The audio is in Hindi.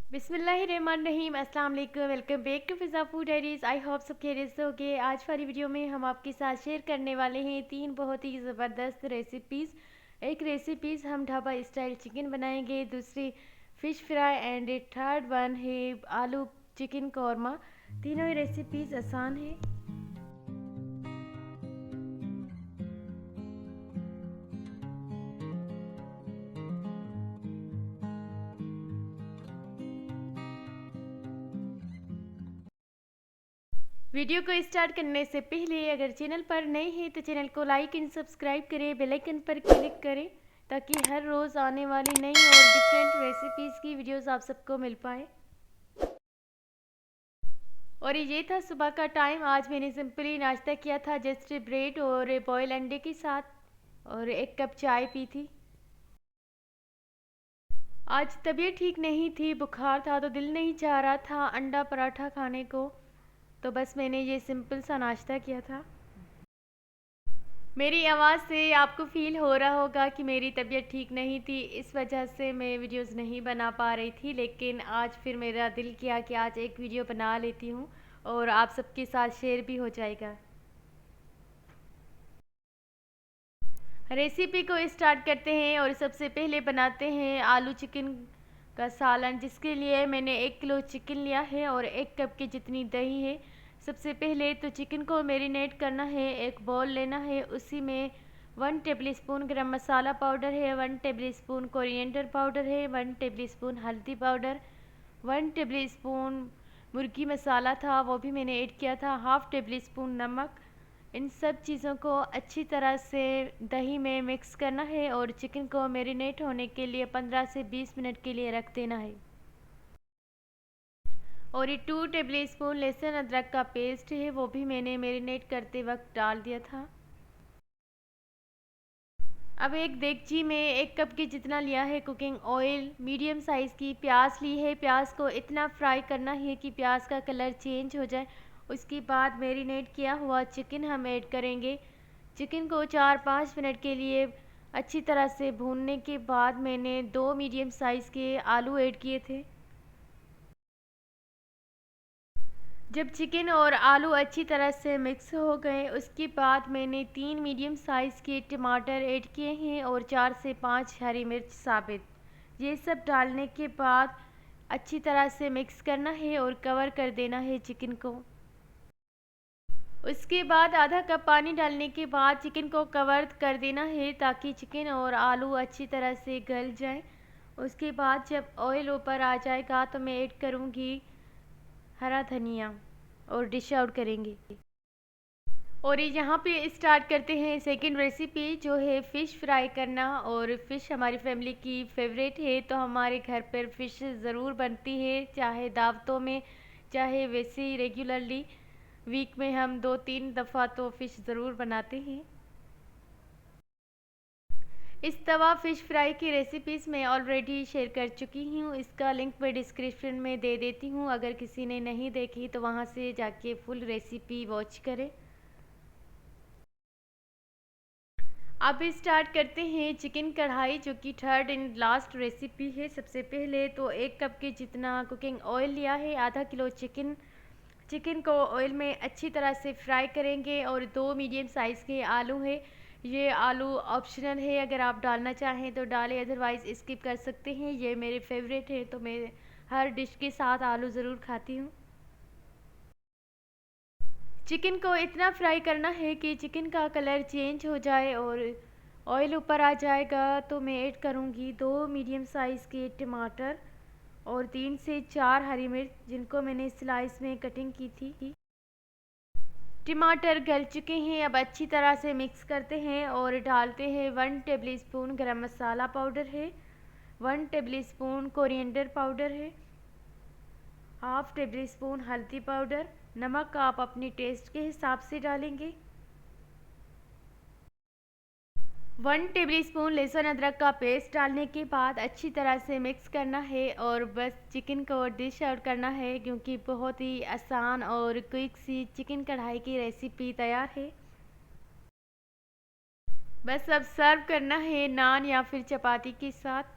बिस्मिल्लाहिर्रहमानिर्रहीम। अस्सलाम वालेकुम। Welcome back to Fiza food diaries. I hope सब खैरियत से होंगे। आज वाली वीडियो में हम आपके साथ शेयर करने वाले हैं 3 बहुत ही ज़बरदस्त रेसिपीज़। एक रेसिपीज़ हम ढाबा स्टाइल चिकन बनाएंगे, दूसरी fish fry and third one है आलू चिकन कौरमा। तीनों ही रेसिपीज़ आसान है। वीडियो को स्टार्ट करने से पहले अगर चैनल पर नए हैं तो चैनल को लाइक एंड सब्सक्राइब करें, बेल आइकन पर क्लिक करें ताकि हर रोज़ आने वाली नई और डिफरेंट रेसिपीज़ की वीडियोस आप सबको मिल पाए। और ये था सुबह का टाइम। आज मैंने सिंपली नाश्ता किया था, जस्ट ब्रेड और बॉयल अंडे के साथ, और 1 कप चाय पी थी। आज तबीयत ठीक नहीं थी, बुखार था तो दिल नहीं चाह रहा था अंडा पराठा खाने को, तो बस मैंने ये सिंपल सा नाश्ता किया था। मेरी आवाज़ से आपको फ़ील हो रहा होगा कि मेरी तबीयत ठीक नहीं थी, इस वजह से मैं वीडियोस नहीं बना पा रही थी। लेकिन आज फिर मेरा दिल किया कि आज एक वीडियो बना लेती हूँ और आप सबके साथ शेयर भी हो जाएगा। रेसिपी को स्टार्ट करते हैं और सबसे पहले बनाते हैं आलू चिकन का सालन, जिसके लिए मैंने 1 किलो चिकन लिया है और 1 कप की जितनी दही है। सबसे पहले तो चिकन को मैरिनेट करना है। एक बाउल लेना है, उसी में 1 टेबल स्पून गरम मसाला पाउडर है, 1 टेबल स्पून कोरिएंडर पाउडर है, 1 टेबल स्पून हल्दी पाउडर, 1 टेबल स्पून मुर्गी मसाला था वो भी मैंने ऐड किया था, हाफ़ टेबल स्पून नमक। इन सब चीज़ों को अच्छी तरह से दही में मिक्स करना है और चिकन को मैरिनेट होने के लिए 15 से 20 मिनट के लिए रख देना है। और ये 2 टेबल स्पून लहसुन अदरक का पेस्ट है, वो भी मैंने मैरिनेट करते वक्त डाल दिया था। अब एक देगची में 1 कप की जितना लिया है कुकिंग ऑयल, मीडियम साइज़ की प्याज ली है। प्याज को इतना फ्राई करना है कि प्याज का कलर चेंज हो जाए। उसके बाद मैरिनेट किया हुआ चिकन हम ऐड करेंगे। चिकन को 4-5 मिनट के लिए अच्छी तरह से भूनने के बाद मैंने 2 मीडियम साइज़ के आलू ऐड किए थे। जब चिकन और आलू अच्छी तरह से मिक्स हो गए, उसके बाद मैंने 3 मीडियम साइज़ के टमाटर ऐड किए हैं और 4 से 5 हरी मिर्च साबित। ये सब डालने के बाद अच्छी तरह से मिक्स करना है और कवर कर देना है चिकन को। उसके बाद आधा कप पानी डालने के बाद चिकन को कवर कर देना है ताकि चिकन और आलू अच्छी तरह से गल जाए। उसके बाद जब ऑयल ऊपर आ जाएगा तो मैं ऐड करूँगी हरा धनिया और डिश आउट करेंगे। और यहाँ पे स्टार्ट करते हैं सेकंड रेसिपी, जो है फ़िश फ्राई करना। और फ़िश हमारी फैमिली की फेवरेट है, तो हमारे घर पर फ़िश ज़रूर बनती है, चाहे दावतों में चाहे वैसे ही रेगुलरली वीक में हम 2-3 दफ़ा तो फ़िश ज़रूर बनाते हैं। इस तवा फ़िश फ्राई की रेसिपीज़ मैं ऑलरेडी शेयर कर चुकी हूँ, इसका लिंक मैं डिस्क्रिप्शन में दे देती हूँ। अगर किसी ने नहीं देखी तो वहाँ से जाके फुल रेसिपी वॉच करें। अब स्टार्ट करते हैं चिकन कढ़ाई, जो कि थर्ड एंड लास्ट रेसिपी है। सबसे पहले तो 1 कप के जितना कुकिंग ऑयल लिया है, आधा किलो चिकन को ऑयल में अच्छी तरह से फ्राई करेंगे। और 2 मीडियम साइज़ के आलू है। ये आलू ऑप्शनल है, अगर आप डालना चाहें तो डालें, अदरवाइज़ स्किप कर सकते हैं। ये मेरे फेवरेट है तो मैं हर डिश के साथ आलू ज़रूर खाती हूँ। चिकन को इतना फ्राई करना है कि चिकन का कलर चेंज हो जाए और ऑयल ऊपर आ जाएगा तो मैं ऐड करूँगी 2 मीडियम साइज़ के टमाटर और 3 से 4 हरी मिर्च, जिनको मैंने स्लाइस में कटिंग की थी। टमाटर गल चुके हैं, अब अच्छी तरह से मिक्स करते हैं और डालते हैं 1 टेबल स्पून गरम मसाला पाउडर है, 1 टेबल स्पून कोरिएंडर पाउडर है, हाफ़ टेबल स्पून हल्दी पाउडर। नमक आप अपने टेस्ट के हिसाब से डालेंगे। 1 टेबल स्पून लहसुन अदरक का पेस्ट डालने के बाद अच्छी तरह से मिक्स करना है और बस चिकन को डिश आउट करना है, क्योंकि बहुत ही आसान और क्विक सी चिकन कढ़ाई की रेसिपी तैयार है। बस अब सर्व करना है नान या फिर चपाती के साथ।